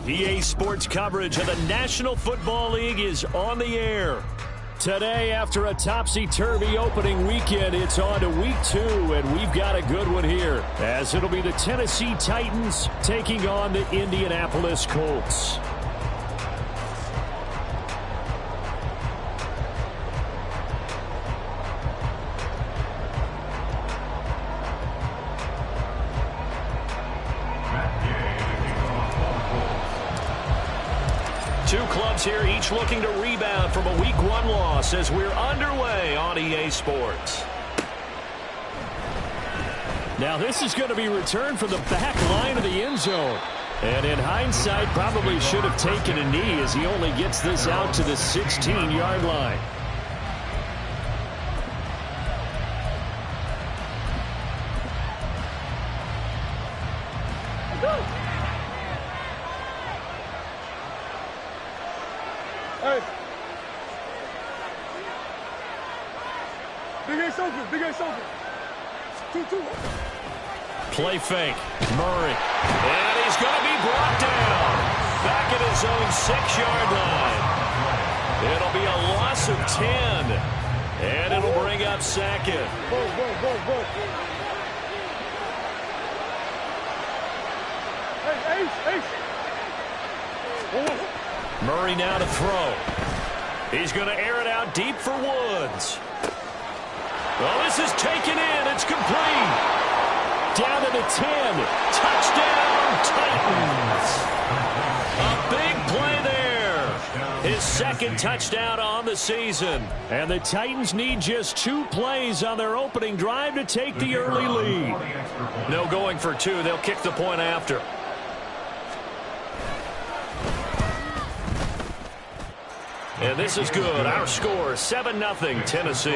EA Sports coverage of the National Football League is on the air. Today, after a topsy-turvy opening weekend, it's on to week 2, and we've got a good one here, as it'll be the Tennessee Titans taking on the Indianapolis Colts. Two clubs here, each looking to rebound from a Week 1 loss as we're underway on EA Sports. Now this is going to be returned from the back line of the end zone. And in hindsight, probably should have taken a knee as he only gets this out to the 16-yard line. Big Ace open. 2-2. Play fake. Murray. And he's going to be brought down. Back at his own 6-yard line. It'll be a loss of 10. And it'll bring up second. Go. Hey, Ace. Murray now to throw. He's going to air it out deep for Woods. Well, this is taken in. It's complete. Down to the 10. Touchdown, Titans. A big play there. His second touchdown on the season. And the Titans need just 2 plays on their opening drive to take the early lead. No going for 2. They'll kick the point after. And this is good. Our score, 7-0 Tennessee.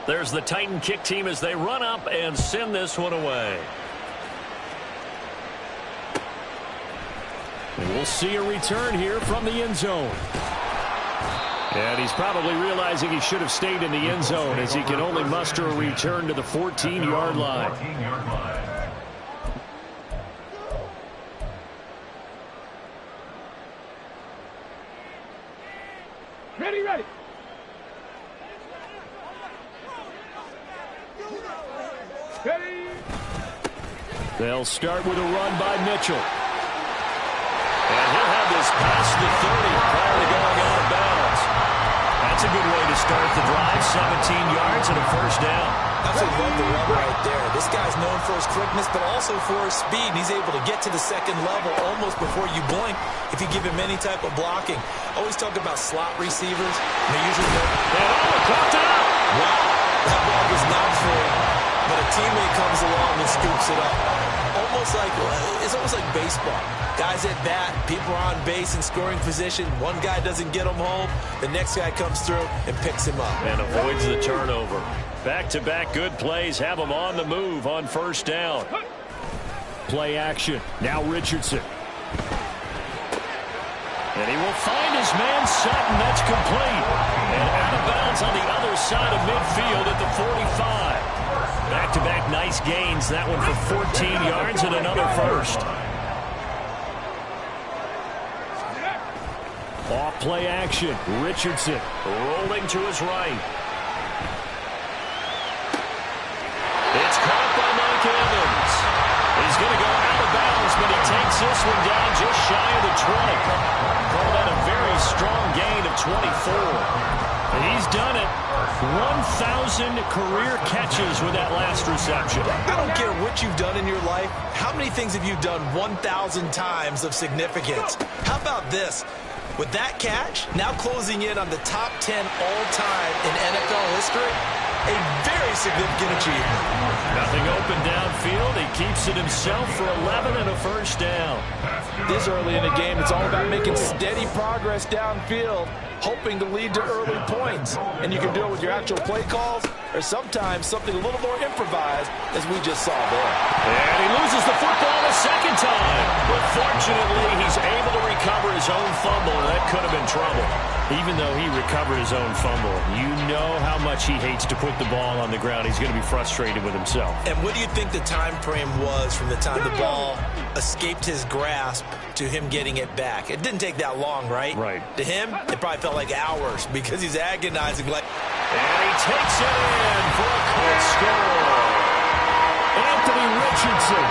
There's the Titan kick team as they run up and send this one away. And we'll see a return here from the end zone. And he's probably realizing he should have stayed in the end zone as he can only muster a return to the 14-yard line. Ready. They'll start with a run by Mitchell. And he'll have this past the 30 prior to going out of bounds. And That's a good way to start the drive. 17 yards and a first down. Absolutely love the run right there. This guy's known for his quickness, but also for his speed. He's able to get to the second level almost before you blink if you give him any type of blocking. Always talk about slot receivers. They usually go, Caught out. wow, that ball was not free, but a teammate comes along and scoops it up. It's almost like baseball. Guys at bat, people are on base in scoring position. One guy doesn't get him home. The next guy comes through and picks him up. And avoids the turnover. Back-to-back good plays have him on the move on first down. Play action. Now Richardson. And he will find his man Sutton. That's complete. And out of bounds on the other side of midfield at the 45. Back-to-back nice gains. That one for 14 yards and another first. Off play action. Richardson rolling to his right. It's caught by Mike Evans. He's going to go out of bounds, but he takes this one down just shy of the 20. Call that a very strong gain of 24. And he's done it. 1,000 career catches with that last reception. I don't care what you've done in your life. How many things have you done 1,000 times of significance? How about this? With that catch, now closing in on the top 10 all-time in NFL history, a very significant achievement. Nothing open downfield. He keeps it himself for 11 and a first down. This early in the game, it's all about making steady progress downfield, hoping to lead to early points. And you can do it with your actual play calls or sometimes something a little more improvised, as we just saw there. And he loses the football a second time. But fortunately, he's able to recover his own fumble, and that could have been trouble. Even though he recovered his own fumble, you know how much he hates to put the ball on the ground. He's going to be frustrated with himself. And what do you think the time frame was from the time the ball escaped his grasp to him getting it back? It didn't take that long, right? Right. To him, it probably felt like hours because he's agonizing like... And he takes it in for a quick score. Anthony Richardson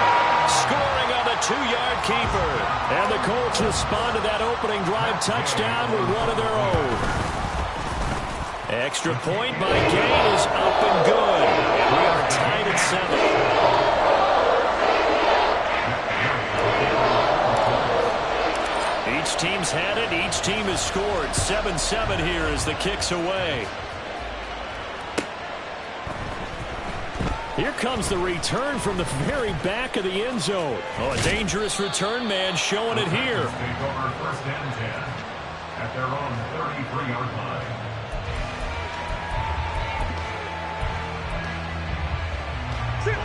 scoring on the 2-yard keeper. And the Colts respond to that opening drive touchdown with one of their own. Extra point by Gain is up and good. And we are tied at 7. Each team's had it. Each team has scored. 7-7 here as the kick's away. Here comes the return from the very back of the end zone. Oh, a dangerous return man showing it here. Take over first and 10 at their own 33-yard line.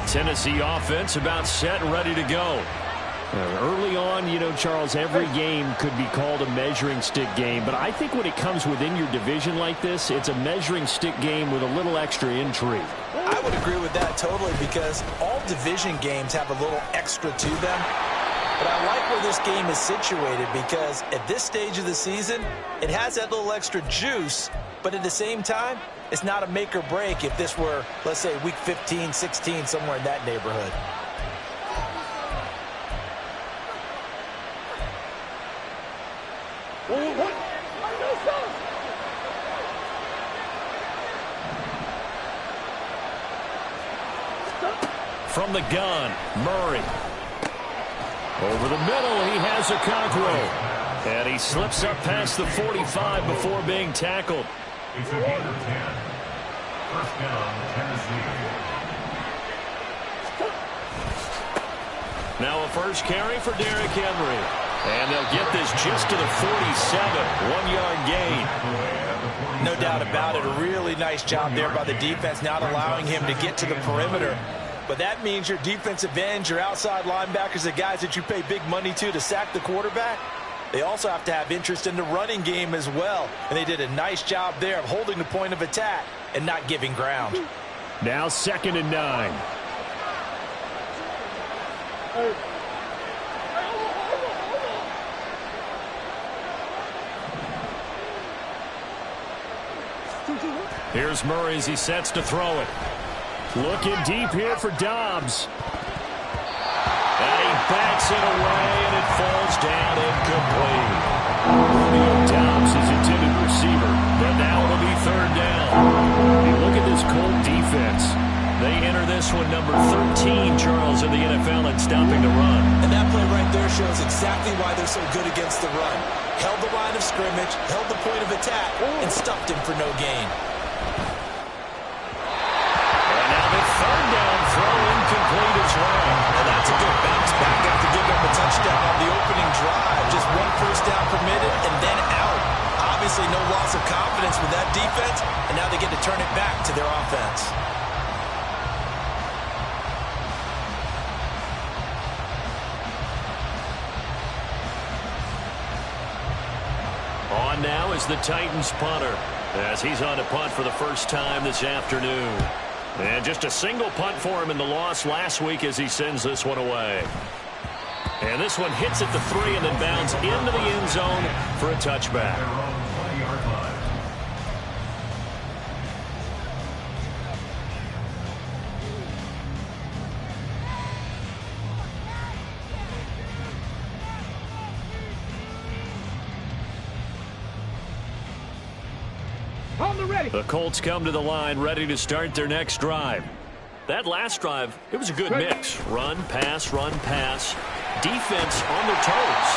Tennessee offense about set and ready to go. Early on, you know, Charles, every game could be called a measuring stick game. But I think when it comes within your division like this, it's a measuring stick game with a little extra intrigue. I would agree with that totally because all division games have a little extra to them. But I like where this game is situated because at this stage of the season, it has that little extra juice. But at the same time, it's not a make or break if this were, let's say, week 15, 16, somewhere in that neighborhood. From the gun, Murray. Over the middle, he has a Okonkwo. And he slips up past the 45 before being tackled. It's a gain of 10. First down, Tennessee. Now a first carry for Derrick Henry. And they'll get this just to the 47. 1-yard gain. No doubt about it. A really nice job there by the defense, not allowing him to get to the perimeter. But that means your defensive ends, your outside linebackers, the guys that you pay big money to sack the quarterback, they also have to have interest in the running game as well. And they did a nice job there of holding the point of attack and not giving ground. Now 2nd and 9. Here's Murray as he sets to throw it. Looking deep here for Dobbs. And he backs it away, and it falls down incomplete. Romeo Dobbs is intended receiver, but now Now it'll be third down. Hey, look at this Colt defense. They enter this one number 13, Charles, in the NFL, and stopping the run. And that play right there shows exactly why they're so good against the run. Held the line of scrimmage, held the point of attack, and stuffed him for no gain. And now the third down throw incomplete as well. And that's a good bounce back after giving them a touchdown on the opening drive. Just one first down permitted and then out. Obviously no loss of confidence with that defense, and now they get to turn it back to their offense. On now is the Titans punter, as he's on to punt for the first time this afternoon. And just a single punt for him in the loss last week as he sends this one away. And this one hits at the 3 and then bounds into the end zone for a touchback. The Colts come to the line ready to start their next drive. That last drive, it was a good mix. Run, pass, defense on their toes.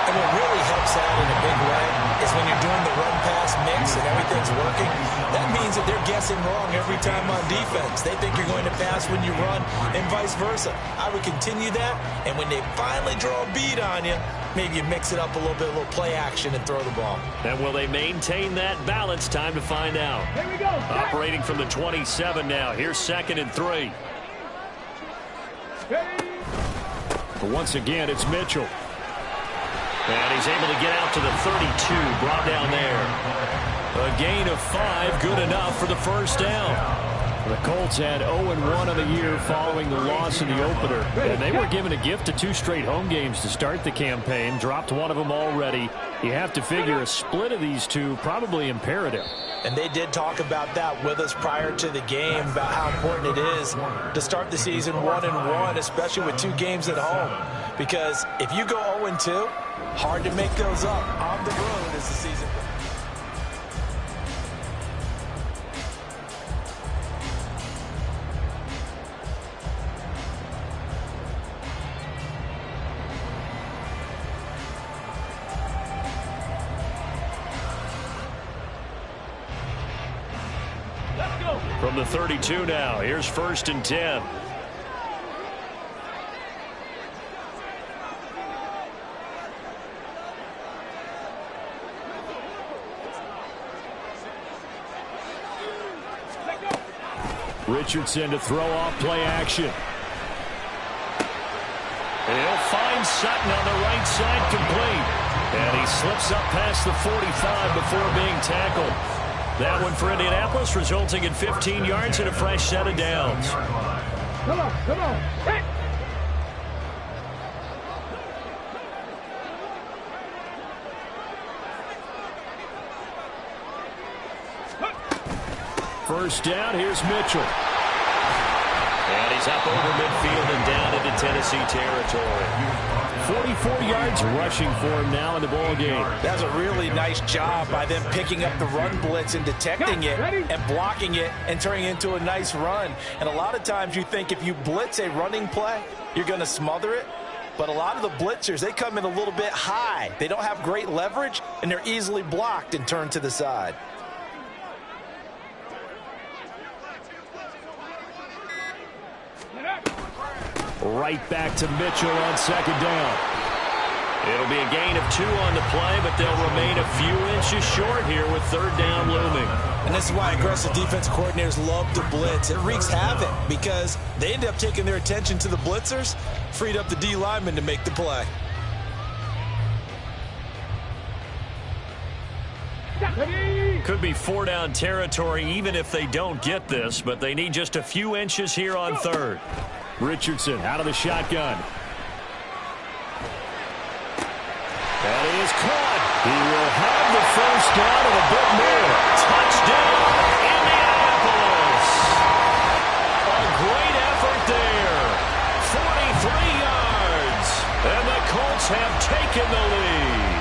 And what really helps out in a big way is when you're doing the run-pass mix and everything's working, that means that they're guessing wrong every time on defense. They think you're going to pass when you run and vice versa. I would continue that, and when they finally draw a bead on you, maybe you mix it up a little bit, a little play action, and throw the ball. And will they maintain that balance? Time to find out. Here we go. Operating from the 27 now. Here's 2nd and 3. But once again, it's Mitchell. And he's able to get out to the 32, brought down there. A gain of 5, good enough for the first down. The Colts had 0-1 on the year following the loss in the opener. And they were given a gift of 2 straight home games to start the campaign. Dropped one of them already. You have to figure a split of these two probably imperative. And they did talk about that with us prior to the game, about how important it is to start the season 1-1, especially with 2 games at home. Because if you go 0-2, hard to make those up on the road as the season goes. From the 32 now, here's 1st and 10. Richardson to throw off play action. And he'll find Sutton on the right side complete. And he slips up past the 45 before being tackled. That one for Indianapolis, resulting in 15 yards and a fresh set of downs. Come on. Hey. First down, here's Mitchell. And he's up over midfield and down into Tennessee territory. 44 yards rushing for him now in the ball game. That's a really nice job by them picking up the run blitz and detecting it and blocking it and turning it into a nice run. And a lot of times you think if you blitz a running play, you're going to smother it. But a lot of the blitzers, they come in a little bit high. They don't have great leverage, and they're easily blocked and turned to the side. Right back to Mitchell on 2nd down. It'll be a gain of 2 on the play, but they'll remain a few inches short here with 3rd down looming. And this is why aggressive defense coordinators love to blitz. It wreaks havoc because they end up taking their attention to the blitzers, freed up the D lineman to make the play. Could be 4-down territory even if they don't get this, but they need just a few inches here on 3rd. Richardson out of the shotgun. And he is caught. He will have the first down and a bit more. Touchdown, Indianapolis. A great effort there. 43 yards. And the Colts have taken the lead.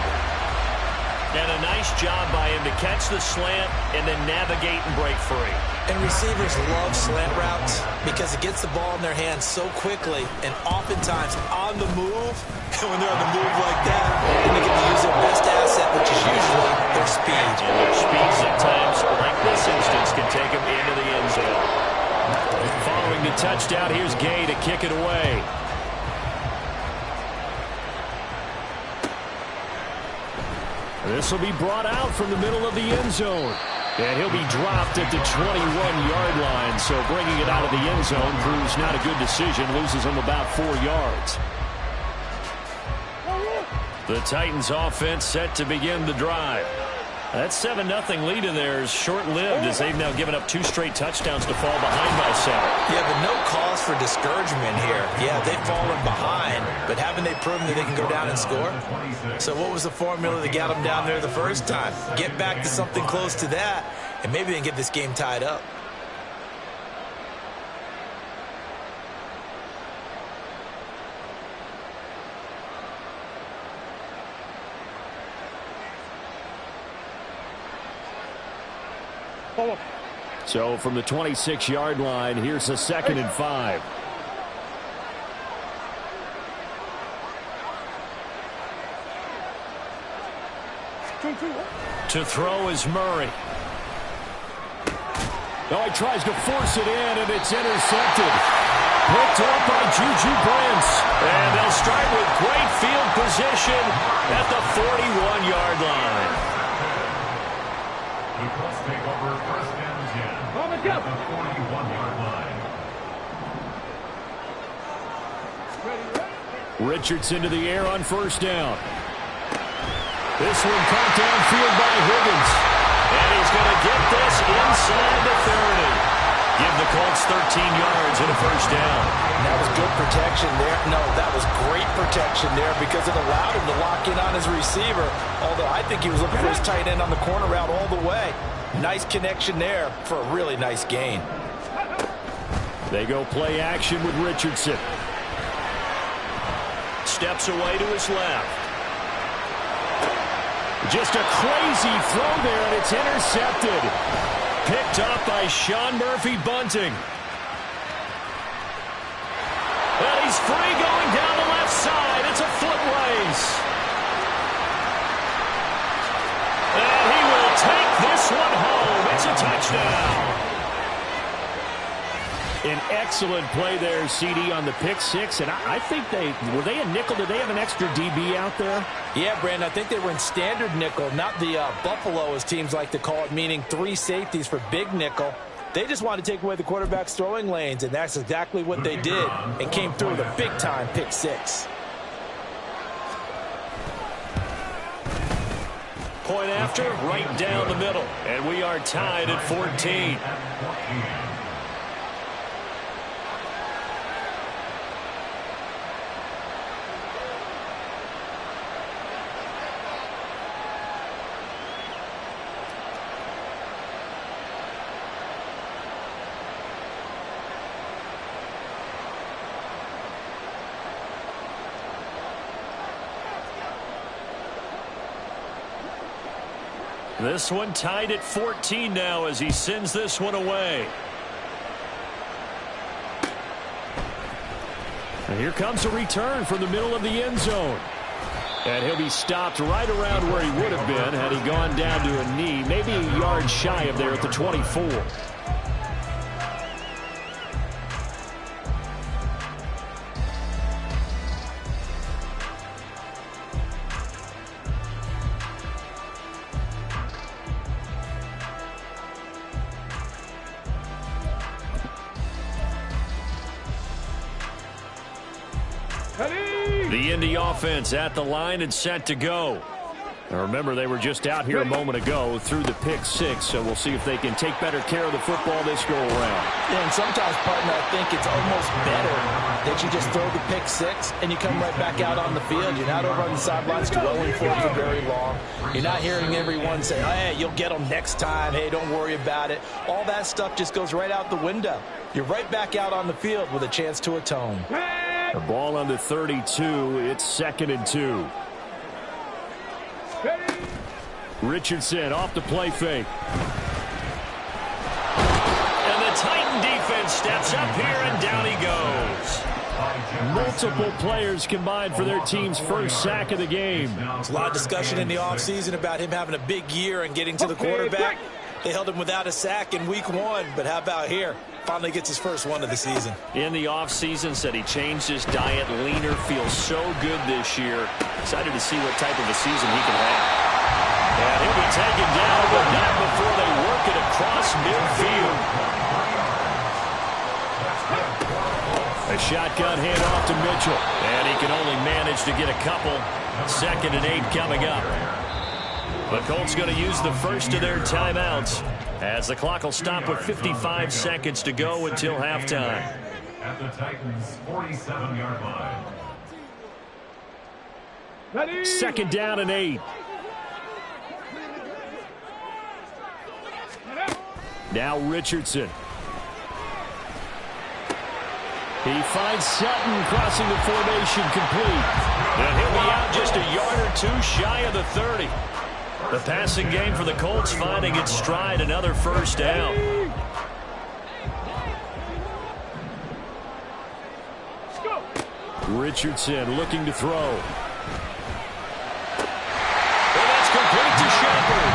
And a nice job by him to catch the slant and then navigate and break free. And receivers love slant routes because it gets the ball in their hands so quickly and oftentimes on the move. And when they're on the move like that, then they get to use their best asset, which is usually their speed. And their speeds at times, like this instance, can take them into the end zone. Following the touchdown, here's Gay to kick it away. This will be brought out from the middle of the end zone. And he'll be dropped at the 21-yard line. So bringing it out of the end zone proves not a good decision. Loses him about 4 yards. The Titans offense set to begin the drive. That 7-0 lead in there is short-lived as they've now given up 2 straight touchdowns to fall behind by 7. Yeah, but no cause for discouragement here. Yeah, they've fallen behind, but haven't they proven that they can go down and score? So what was the formula that got them down there the first time? Get back to something close to that, and maybe they can get this game tied up. So from the 26-yard line, here's a 2nd and 5. To throw is Murray. Oh, he tries to force it in, and it's intercepted. Picked up by Juju Brents. And they'll start with great field position at the 41-yard line. Eagles take over 1st and 10 at the 41-yard line. Richardson to the air on 1st down. This one caught downfield by Higgins. And he's going to get this inside the 30. Give the Colts 13 yards and a 1st down. That was good protection there. No, that was great protection there because it allowed him to lock in on his receiver. Although I think he was looking for his tight end on the corner route all the way. Nice connection there for a really nice gain. They go play action with Richardson. Steps away to his left. Just a crazy throw there, and it's intercepted. Picked up by Sean Murphy-Bunting. And he's free going down the left side. It's a foot race. And he will take this one home. It's a touchdown. An excellent play there, CD, on the pick six. And I think were they a nickel? Did they have an extra DB out there? Yeah, Brandon, I think they were in standard nickel, not the Buffalo, as teams like to call it, meaning 3 safeties for big nickel. They just wanted to take away the quarterback's throwing lanes, and that's exactly what they did, and came through with a big-time pick six. Point after, right down the middle. And we are tied at 14. This one tied at 14 now as he sends this one away. And here comes a return from the middle of the end zone. And he'll be stopped right around where he would have been had he gone down to a knee, maybe a yard shy of there at the 24. The Indy offense at the line and set to go. Now remember, they were just out here a moment ago through the pick six, so we'll see if they can take better care of the football this go around. Yeah, and sometimes, partner, I think it's almost better that you just throw the pick six and you come right back out on the field. You're not over on the sidelines dwelling for it for very long. You're not hearing everyone say, hey, you'll get them next time. Hey, don't worry about it. All that stuff just goes right out the window. You're right back out on the field with a chance to atone. The ball on the 32. It's 2nd and 2. Richardson off the play fake. And the Titan defense steps up here, and down he goes. Multiple players combined for their team's first sack of the game. There's a lot of discussion in the offseason about him having a big year and getting to the quarterback. They held him without a sack in week 1, but how about here? Finally gets his first one of the season. In the offseason, said he changed his diet, leaner, feels so good this year. Excited to see what type of a season he can have. And he'll be taken down, but not before they work it across midfield. A shotgun handoff to Mitchell, and he can only manage to get a couple. 2nd and 8 coming up. The Colts going to use the first of their timeouts as the clock will stop with 55 seconds to go until halftime. At the Titans' 47-yard line. 2nd down and 8. Now Richardson. He finds Sutton crossing the formation complete. And he'll be out just a yard or 2 shy of the 30. The passing game for the Colts finding its stride, another first down. Richardson looking to throw. And that's complete to Shepard.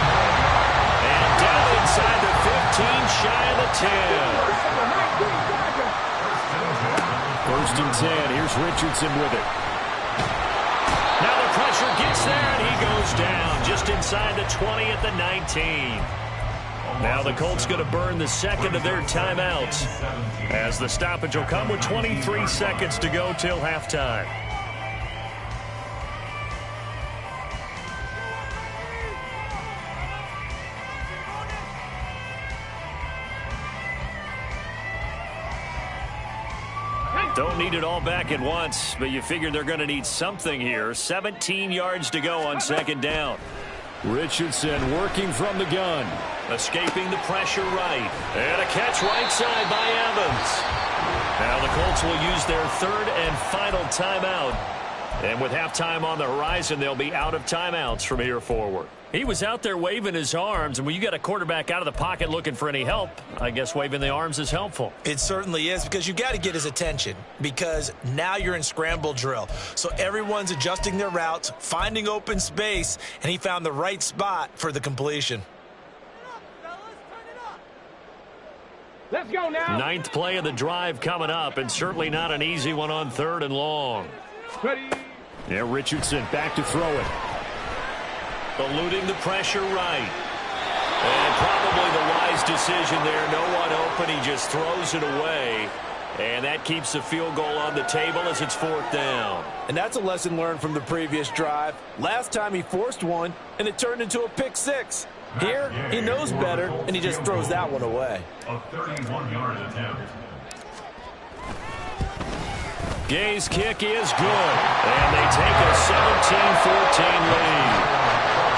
And down inside the 15, shy of the 10. 1st and 10. Here's Richardson with it. Now the pressure gets there, and he goes down just inside the 20 at the 19. Now the Colts going to burn the 2nd of their timeouts as the stoppage will come with 23 seconds to go till halftime. Don't need it all back at once, but you figure they're going to need something here. 17 yards to go on 2nd down. Richardson working from the gun. Escaping the pressure right. And a catch right side by Evans. Now the Colts will use their 3rd and final timeout. And with halftime on the horizon, they'll be out of timeouts from here forward. He was out there waving his arms, and when you got a quarterback out of the pocket looking for any help, I guess waving the arms is helpful. It certainly is, because you got to get his attention, because now you're in scramble drill. So everyone's adjusting their routes, finding open space, and he found the right spot for the completion. Let's go now. 9th play of the drive coming up, and certainly not an easy one on 3rd and long. Ready. Yeah, Richardson back to throw it. Eluding the pressure right. And probably the wise decision there. No one open. He just throws it away. And that keeps the field goal on the table as it's 4th down. And that's a lesson learned from the previous drive. Last time he forced one, and it turned into a pick 6. Here, he knows better, and he just throws that one away. A 31-yard attempt. Gay's kick is good. And they take a 17-14 lead.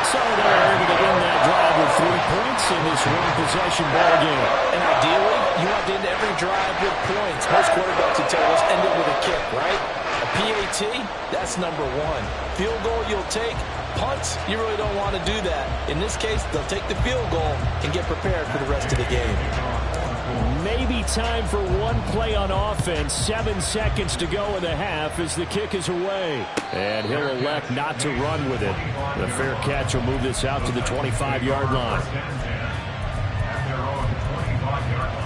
So they're able to win that drive with 3 points in this one-possession ball game. And ideally, you want to end every drive with points. Most quarterbacks would tell us end it with a kick, right? A PAT, that's number 1. Field goal you'll take. Punts, you really don't want to do that. In this case, they'll take the field goal and get prepared for the rest of the game. Maybe time for one play on offense. 7 seconds to go in the half as the kick is away. And he'll elect not to run with it. The fair catch will move this out to the 25-yard line. At their own 25-yard line.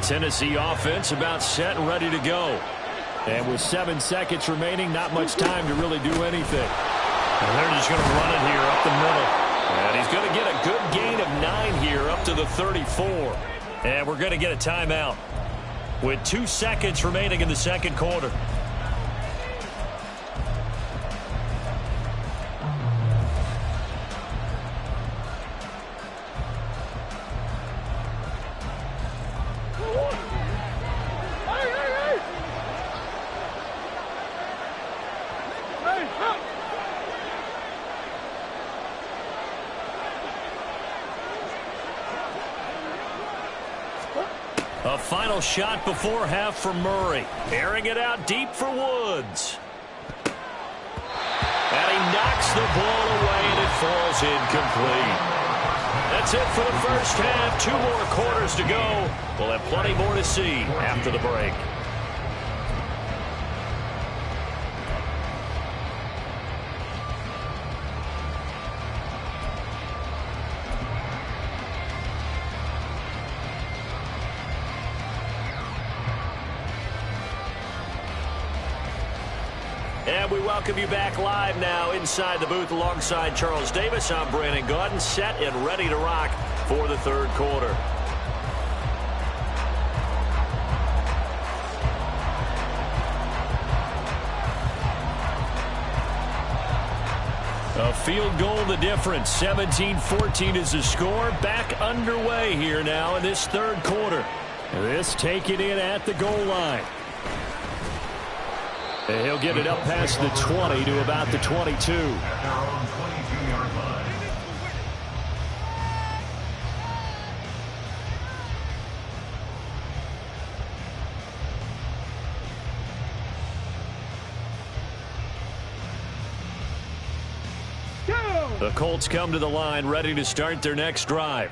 Tennessee offense about set and ready to go. And with 7 seconds remaining, not much time to really do anything. And they're just going to run it here up the middle. And he's going to get a good gain of 9 here up to the 34. And we're going to get a timeout with 2 seconds remaining in the 2nd quarter. A final shot before half from Murray. Airing it out deep for Woods. And he knocks the ball away, and it falls incomplete. That's it for the first half. 2 more quarters to go. We'll have plenty more to see after the break. And we welcome you back live now inside the booth alongside Charles Davis. I'm Brandon Gaudin, set and ready to rock for the third quarter. A field goal the difference. 17-14 is the score. Back underway here now in this third quarter. This taken in at the goal line. And he'll get it up past the 20 to about the 22. At their own 22-yard line. The Colts come to the line ready to start their next drive.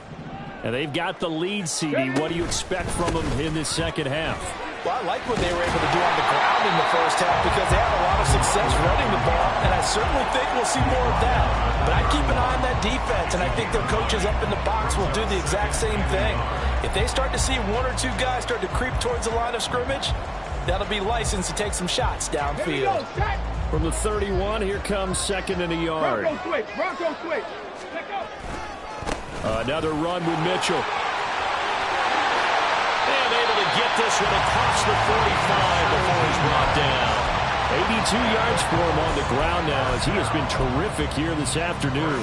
And they've got the lead, CD. What do you expect from them in this second half? Well, I like what they were able to do on the ground in the first half because they had a lot of success running the ball, and I certainly think we'll see more of that. But I keep an eye on that defense, and I think their coaches up in the box will do the exact same thing. If they start to see 1 or 2 guys start to creep towards the line of scrimmage, that'll be licensed to take some shots downfield. From the 31, here comes second and a yard. Bronco switch. Bronco switch. Let go. Another run with Mitchell. And able to get this one across the 45 before he's brought down. 82 yards for him on the ground now as he has been terrific here this afternoon.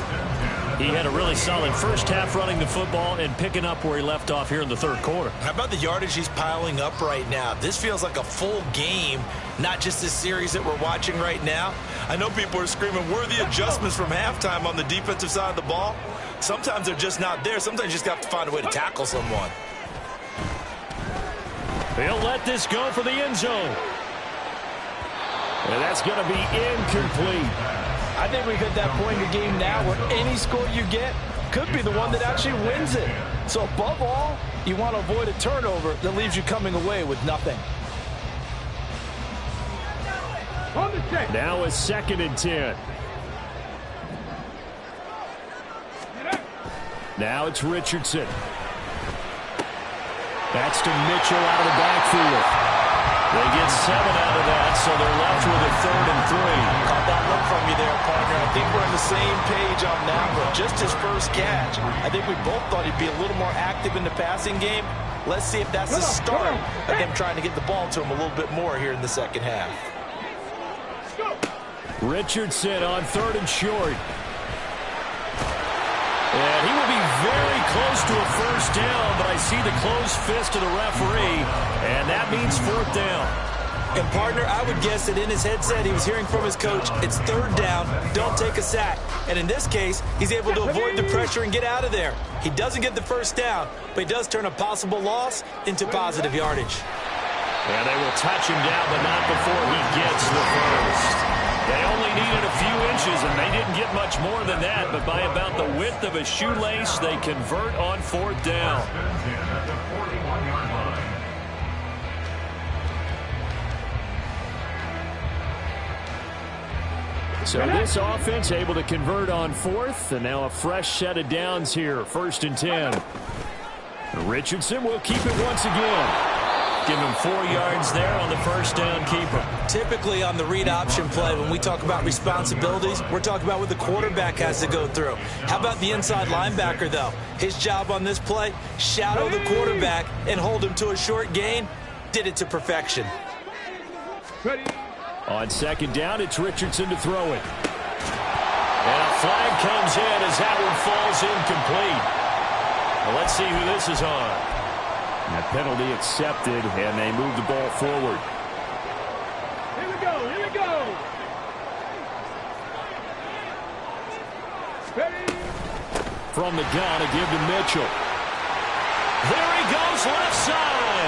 He had a really solid first half running the football and picking up where he left off here in the third quarter. How about the yardage he's piling up right now? This feels like a full game, not just this series that we're watching right now. I know people are screaming, where are the adjustments from halftime on the defensive side of the ball? Sometimes they're just not there. Sometimes you just have to find a way to tackle someone. He'll let this go for the end zone. And that's going to be incomplete. I think we've hit that point in the game now where any score you get could be the one that actually wins it. So above all, you want to avoid a turnover that leaves you coming away with nothing. Now a 2nd and 10. Now it's Richardson. That's to Mitchell out of the backfield. They get 7 out of that, so they're left with a 3rd and 3. Caught that look from you there, partner. I think we're on the same page on that one. Just his first catch. I think we both thought he'd be a little more active in the passing game. Let's see if that's the start of him trying to get the ball to him a little bit more here in the second half. Richardson on 3rd and short. And he will be very close to a first down, but I see the closed fist of the referee, and that means 4th down. And, partner, I would guess that in his headset he was hearing from his coach, it's 3rd down, don't take a sack. And in this case, he's able to avoid the pressure and get out of there. He doesn't get the first down, but he does turn a possible loss into positive yardage. And they will touch him down, but not before he gets the first. They only needed a few inches, and they didn't get much more than that, but by about the width of a shoelace, they convert on 4th down. At the 41-yard line. So this offense able to convert on 4th, and now a fresh set of downs here, 1st and 10. Richardson will keep it once again. Give him 4 yards there on the first down keeper. Typically on the read option play, when we talk about responsibilities, we're talking about what the quarterback has to go through. How about the inside linebacker, though? His job on this play, shadow the quarterback and hold him to a short gain. Did it to perfection. On 2nd down, it's Richardson to throw it. And a flag comes in as that one falls incomplete. Well, let's see who this is on. That penalty accepted, and they move the ball forward. Here we go. Here we go. Ready. From the gun, a give to Mitchell. There he goes left side.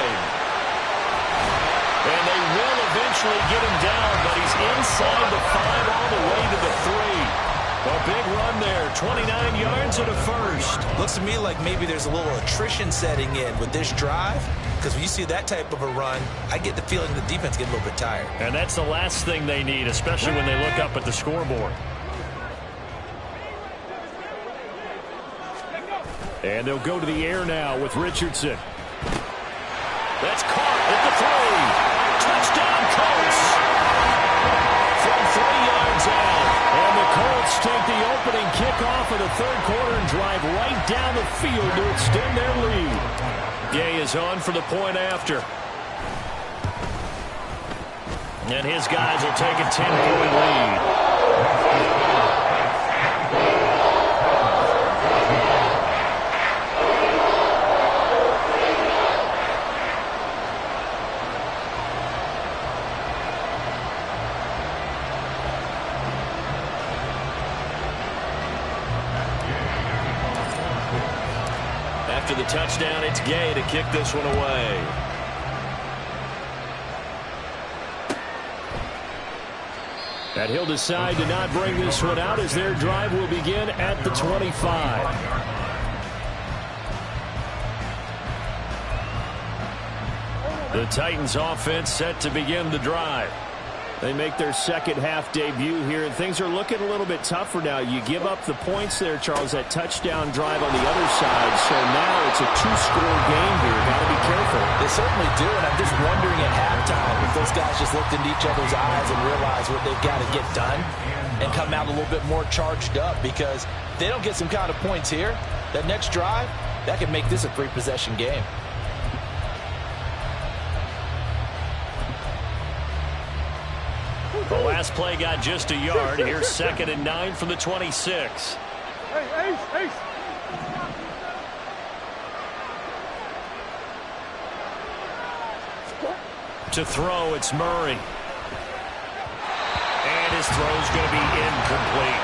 to first. Looks to me like maybe there's a little attrition setting in with this drive, because when you see that type of a run, I get the feeling the defense gets a little bit tired. And that's the last thing they need, especially when they look up at the scoreboard. And they'll go to the air now with Richardson. That's caught at the 3. Touchdown, Colts. From 3 yards out. And the Colts take the opening kickoff of the third quarter and drive right down the field to extend their lead. Gay is on for the point after. And his guys will take a 10-point lead. After the touchdown, it's Gay to kick this one away. And he'll decide to not bring this one out as their drive will begin at the 25. The Titans offense set to begin the drive. They make their second half debut here, and things are looking a little bit tougher now. You give up the points there, Charles, that touchdown drive on the other side. So now it's a 2-score game here. Got to be careful. They certainly do, and I'm just wondering at halftime if those guys just looked into each other's eyes and realized what they've got to get done and come out a little bit more charged up, because if they don't get some kind of points here, that next drive, that could make this a 3-possession game. The last play got just a yard. Here's 2nd and 9 from the 26. Hey, Ace. To throw, it's Murray. And his throw's going to be incomplete.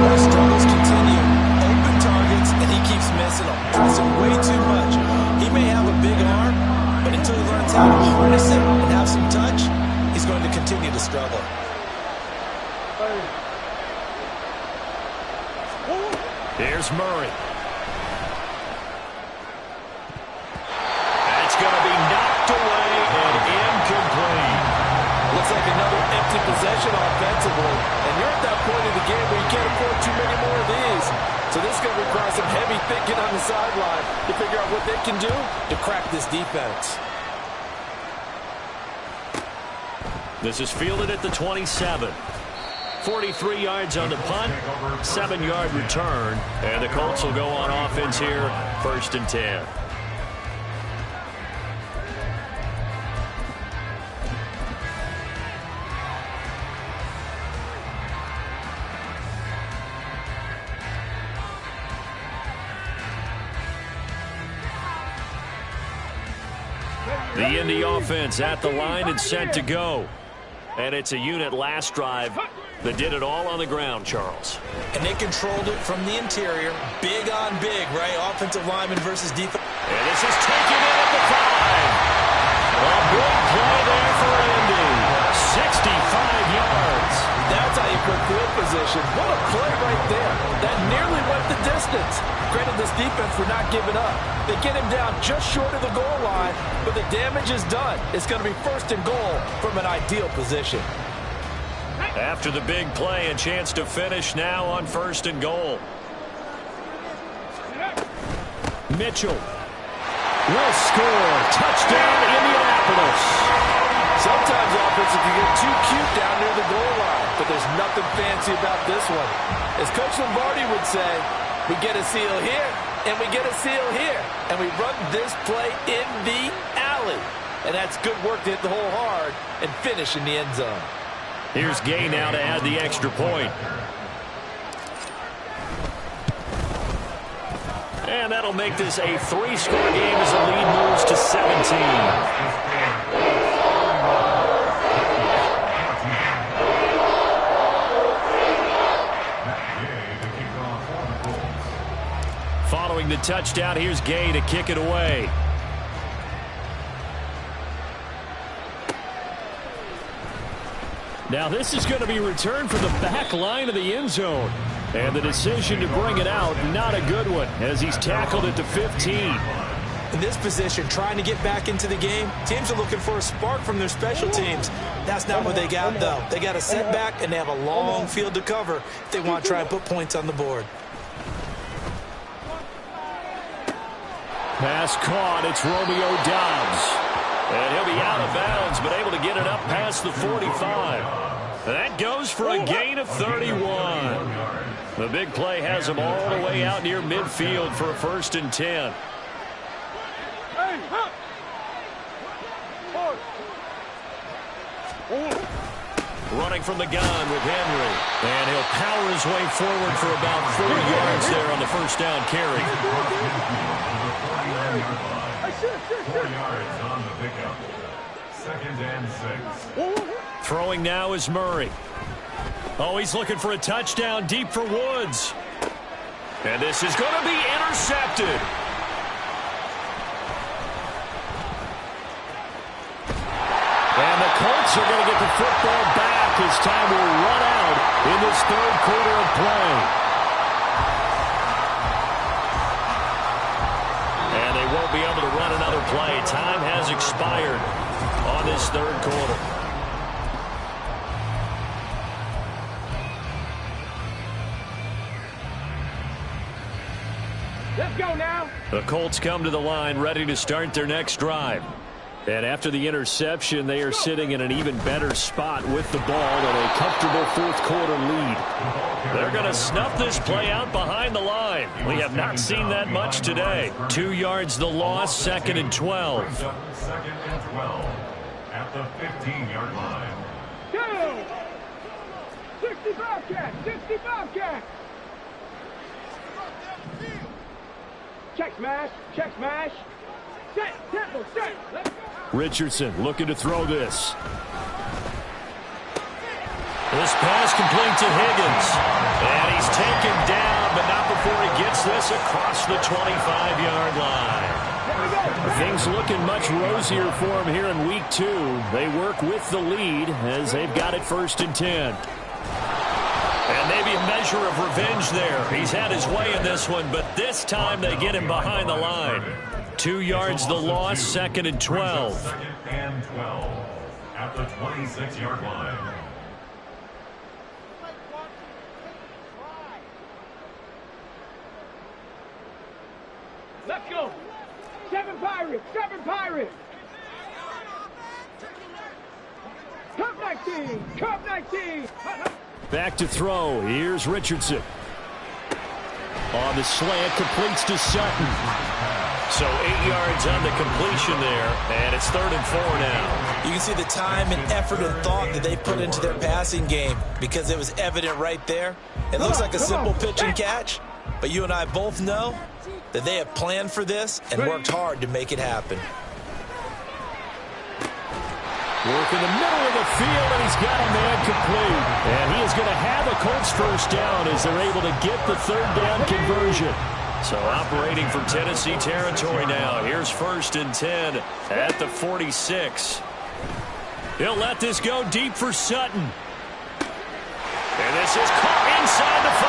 Those struggles continue. Open targets, and he keeps missing them. Pressing way too much. He may have a big arm, but until he learns how to harness it and have some touch, he's going to continue to struggle. Here's Murray. That's going to be knocked away and incomplete. Looks like another empty possession offensively. And you're at that point in the game where you can't afford too many more of these. So this is going to require some heavy thinking on the sideline to figure out what they can do to crack this defense. This is fielded at the 27. 43 yards on the punt, 7-yard return, and the Colts will go on offense here, 1st and 10. The Indy offense at the line and set to go. And it's a unit last drive that did it all on the ground, Charles. And they controlled it from the interior. Big on big, right? Offensive lineman versus defense. And this is taken in at the 5. A big play there for Indy. 65 yards. That's how you put field position. What a play right there. That nearly went the distance. Credit this defense for not giving up. They get him down just short of the goal line, but the damage is done. It's going to be 1st and goal from an ideal position. After the big play, a chance to finish now on 1st and goal. Mitchell will score. Touchdown, Indianapolis. Sometimes offensive can get too cute down near the goal line, but there's nothing fancy about this one. As Coach Lombardi would say, we get a seal here, and we get a seal here, and we run this play in the alley. And that's good work to hit the hole hard and finish in the end zone. Here's Gay now to add the extra point. And that'll make this a 3-score game as the lead moves to 17. Following the touchdown, here's Gay to kick it away. Now this is going to be returned from the back line of the end zone. And the decision to bring it out, not a good one, as he's tackled at the 15. In this position, trying to get back into the game, teams are looking for a spark from their special teams. That's not what they got, though. They got a setback, and they have a long field to cover if they want to try and put points on the board. Pass caught. It's Romeo Doubs. And he'll be out of bounds, but able to get it up past the 45. That goes for a gain of 31. The big play has him all the way out near midfield for a 1st and 10. Running from the gun with Henry. And he'll power his way forward for about 40 yards there on the 1st down carry. 4 yards on the pickup. 2nd and 6. Throwing now is Murray. Oh, he's looking for a touchdown deep for Woods. And this is going to be intercepted. And the Colts are going to get the football back as time will run out in this 3rd quarter of play. And they won't be able to run another play. Time has expired on this 3rd quarter. Let's go now. The Colts come to the line ready to start their next drive. And after the interception, they are sitting in an even better spot with the ball and a comfortable 4th quarter lead. They're going to snuff this play out behind the line. We have not seen that much today. 2 yards the loss, 2nd and 12. 2nd and 12 at the 15-yard line. Go! 65 cat! 65 cat! Check smash! Check smash! Set! Temple! Set! Let's go! Richardson looking to throw this. This pass complete to Higgins. And he's taken down, but not before he gets this across the 25-yard line. Things looking much rosier for him here in week 2. They work with the lead as they've got it 1st and 10. And maybe a measure of revenge there. He's had his way in this one, but this time they get him behind the line. 2 yards the loss, 2nd and 12. 2nd and 12 at the 26-yard line. Let's go! 7 Pirates! 7 Pirates! Cup 19! Cup 19! Back to throw. Here's Richardson. On the slant, completes to Sutton. So 8 yards on the completion there, and it's 3rd and 4 now. You can see the time and effort and thought that they put into their passing game because it was evident right there. It looks like a simple pitch and catch, but you and I both know that they have planned for this and worked hard to make it happen. Work in the middle of the field, and he's got a man complete. And he is going to have a Colts 1st down as they're able to get the 3rd down conversion. So operating from Tennessee territory now. Here's 1st and 10 at the 46. He'll let this go deep for Sutton. And this is caught inside the 5.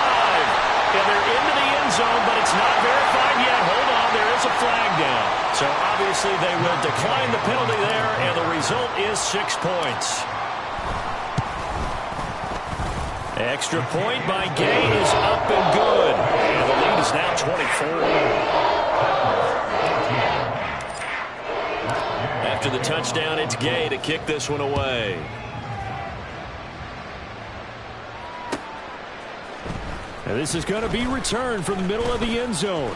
And they're into the end zone, but it's not verified yet. Hold on, there is a flag down. So obviously they will decline the penalty there, and the result is 6 points. Extra point by Gay is up and good. And the lead is now 24. After the touchdown, it's Gay to kick this one away. And this is going to be returned from the middle of the end zone.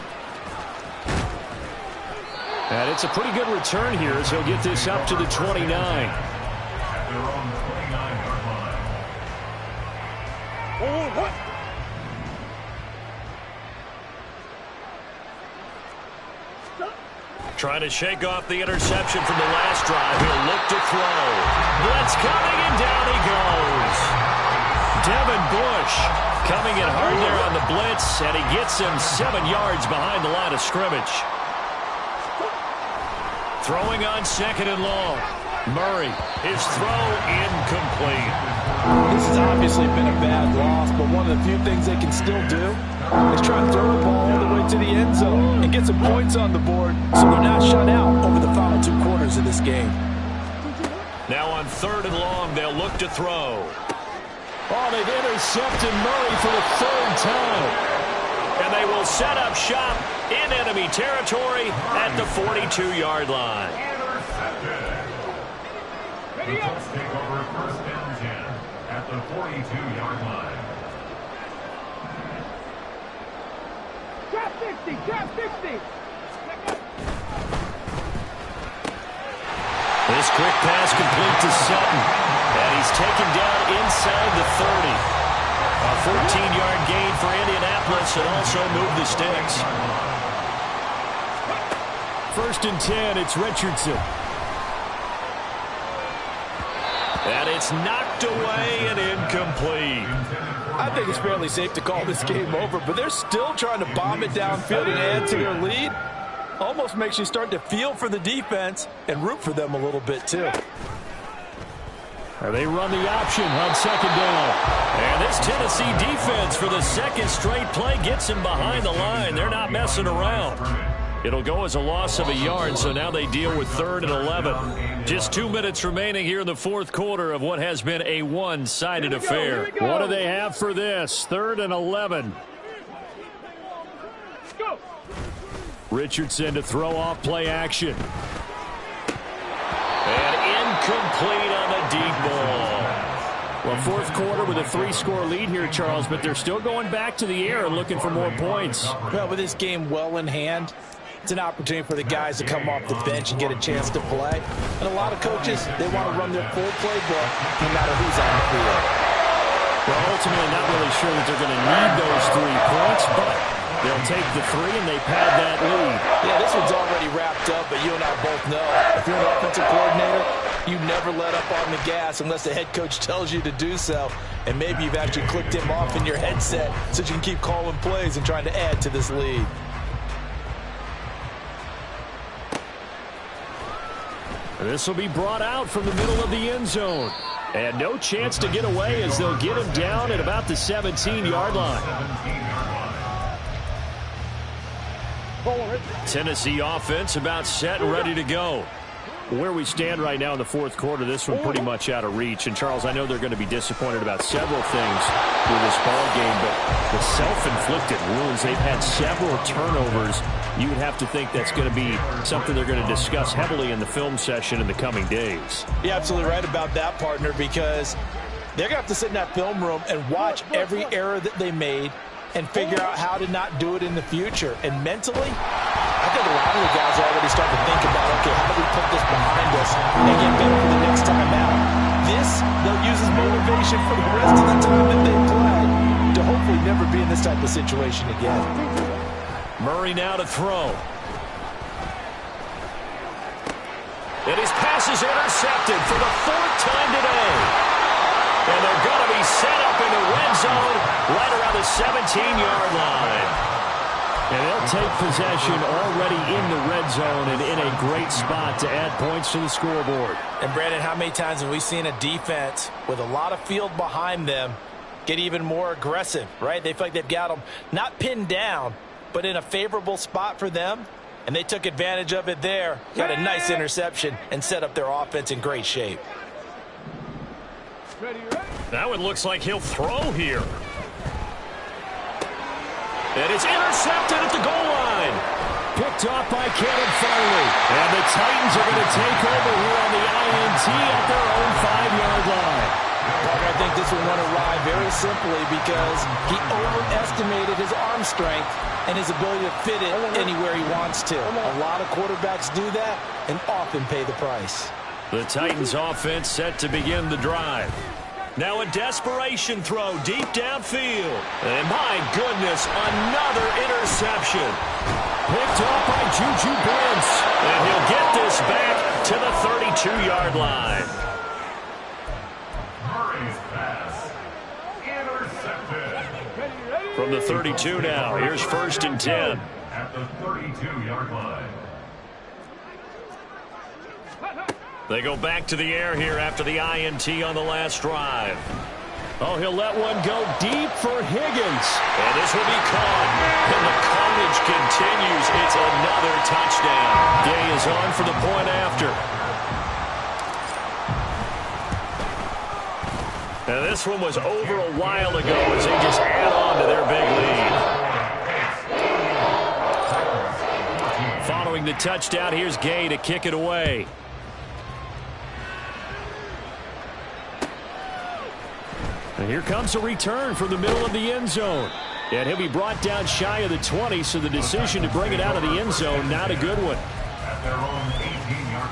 And it's a pretty good return here as he'll get this up to the 29. At their own 29-yard line. Trying to shake off the interception from the last drive. He'll look to throw. Blitz coming, and down he goes. Devin Bush coming in hard there on the blitz, and he gets him 7 yards behind the line of scrimmage. Throwing on 2nd and long. Murray, his throw incomplete. This has obviously been a bad loss, but one of the few things they can still do is try to throw the ball all the way to the end zone and get some points on the board so they're not shut out over the final 2 quarters of this game. Now on 3rd and long, they'll look to throw. Oh, they've intercepted Murray for the 3rd time. And they will set up shop in enemy territory at the 42-yard line. Let's take over 1st and 10 at the 42-yard line. Drop 60, drop 60. This quick pass complete to Sutton. And he's taken down inside the 30. A 14-yard gain for Indianapolis and also moved the sticks. 1st and 10, it's Richardson. And it's knocked away and incomplete. I think it's fairly safe to call this game over, but they're still trying to bomb it downfield and add to their lead. Almost makes you start to feel for the defense and root for them a little bit too. They run the option on 2nd down. And this Tennessee defense for the 2nd straight play gets him behind the line. They're not messing around. It'll go as a loss of a yard, so now they deal with 3rd and 11. Just 2 minutes remaining here in the 4th quarter of what has been a one-sided affair. What do they have for this? 3rd and 11. Go. Richardson to throw off play action. And incomplete on the deep ball. Well, 4th quarter with a 3-score lead here, Charles, but they're still going back to the air and looking for more points. Well, with this game well in hand, it's an opportunity for the guys to come off the bench and get a chance to play. And a lot of coaches, they want to run their full playbook no matter who's on the field. Well, ultimately, not really sure that they're going to need those 3 points, but they'll take the 3 and they pad that lead. Yeah, this one's already wrapped up, but you and I both know if you're an offensive coordinator, you never let up on the gas unless the head coach tells you to do so. And maybe you've actually clicked him off in your headset so you can keep calling plays and trying to add to this lead. This will be brought out from the middle of the end zone. And no chance to get away as they'll get him down at about the 17-yard line. Tennessee offense about set and ready to go. Where we stand right now in the 4th quarter, this one pretty much out of reach. And, Charles, I know they're going to be disappointed about several things with this ball game, but the self-inflicted wounds, they've had several turnovers. You would have to think that's going to be something they're going to discuss heavily in the film session in the coming days. You're absolutely right about that, partner, because they're going to have to sit in that film room and watch every error that they made and figure out how to not do it in the future. And mentally, I think a lot of the guys are already starting to think about, okay, how do we put this behind us and get better for the next time out? This, they'll use as motivation for the rest of the time that they play to hopefully never be in this type of situation again. Murray now to throw. And his pass is intercepted for the 4th time today. And they're going to be set up in the red zone right around the 17-yard line. And they'll take possession already in the red zone and in a great spot to add points to the scoreboard. And, Brandon, how many times have we seen a defense with a lot of field behind them get even more aggressive, right? They feel like they've got them not pinned down, but in a favorable spot for them. And they took advantage of it there, got a nice interception, and set up their offense in great shape. That one looks like he'll throw here. And it's intercepted at the goal line. Picked off by Caleb Farley. And the Titans are going to take over here on the INT at their own 5-yard line. I think this one went awry very simply because he overestimated his arm strength and his ability to fit it anywhere he wants to. A lot of quarterbacks do that and often pay the price. The Titans offense set to begin the drive. Now a desperation throw deep downfield. And my goodness, another interception. Picked off by Juju Brents. And he'll get this back to the 32-yard line. Murray's pass intercepted. From the 32 now, here's 1st and 10. At the 32-yard line. They go back to the air here after the INT on the last drive. Oh, he'll let one go deep for Higgins. And this will be caught. And the carnage continues. It's another touchdown. Gay is on for the point after. Now, this one was over a while ago as they just add on to their big lead. Following the touchdown, here's Gay to kick it away. And here comes a return from the middle of the end zone. And he'll be brought down shy of the 20, so the decision to bring it out of the end zone, not a good one. At their own 18-yard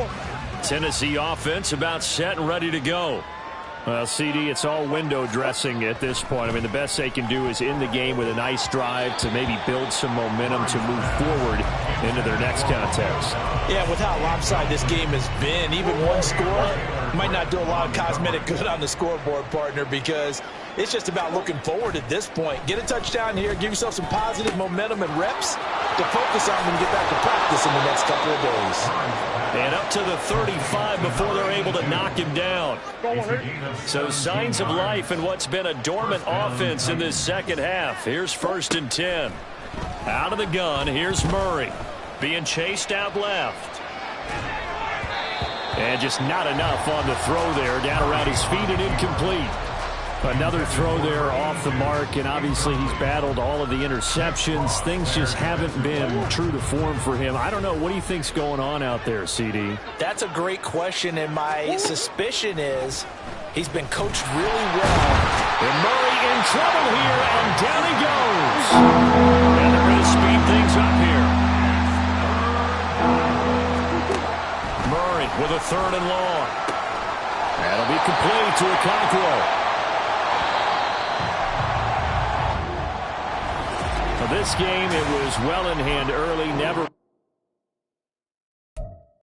line. Tennessee offense about set and ready to go. Well, CD, it's all window dressing at this point. I mean, the best they can do is end the game with a nice drive to maybe build some momentum to move forward into their next contest. Yeah, with how lopsided this game has been, even one score might not do a lot of cosmetic good on the scoreboard, partner, because it's just about looking forward at this point. Get a touchdown here, give yourself some positive momentum and reps to focus on when you get back to practice in the next couple of days. And up to the 35 before they're able to knock him down. So signs of life in what's been a dormant offense in this second half. Here's 1st and 10. Out of the gun, here's Murray. Being chased out left. And just not enough on the throw there. Down around his feet and incomplete. Another throw there off the mark, and obviously he's battled all of the interceptions. Things just haven't been true to form for him. I don't know. What do you think's going on out there, CD? That's a great question, and my suspicion is he's been coached really well. And Murray in trouble here, and down he goes. And they're going to speed things up here. Murray with a 3rd and long. That'll be complete to Okonkwo. This game, it was well in hand early, never